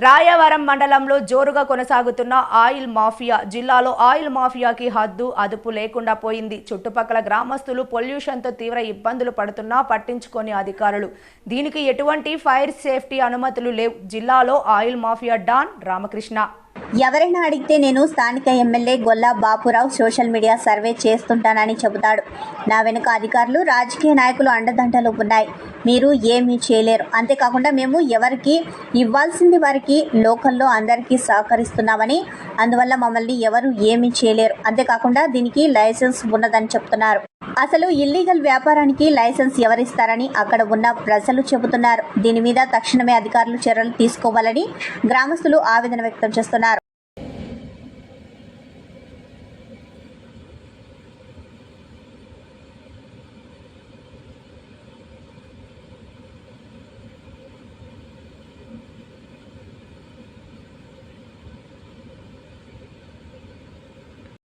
రాయవరం మండలంలో జోరుగా కొనసాగుతున్న ఆయిల్ మాఫియా. జిల్లాలో ఆయిల్ మాఫియాకి హద్దు అదుపు లేకుండా పోయింది. చుట్టుపక్కల గ్రామస్తులు పొల్యూషన్తో తీవ్ర ఇబ్బందులు పడుతున్నా పట్టించుకోని అధికారులు. దీనికి ఎటువంటి ఫైర్ సేఫ్టీ అనుమతులు లేవు. జిల్లాలో ఆయిల్ మాఫియా డాన్ రామకృష్ణ. ఎవరైనా అడిగితే నేను స్థానిక MLA Golla Bapurao social media survey చేస్తుంటానని చెబుతాడు. నా వెనుక అధికారులు, రాజకీయ నాయకులు అండదండలు ఉన్నాయి. మీరు ఏమీ చేయలేరు. అంతేకాకుండా మేము ఎవరికి ఇవ్వాల్సింది వారికి లోకల్లో అందరికీ సహకరిస్తున్నామని, అందువల్ల మమ్మల్ని ఎవరు ఏమీ చేయలేరు. అంతేకాకుండా దీనికి లైసెన్స్ ఉన్నదని చెప్తున్నారు. అసలు ఇల్లీగల్ వ్యాపారానికి లైసెన్స్ ఎవరిస్తారని అక్కడ ఉన్న ప్రజలు చెబుతున్నారు. దీని మీద తక్షణమే అధికారులు చర్యలు తీసుకోవాలని గ్రామస్తులు ఆవేదన వ్యక్తం చేస్తున్నారు.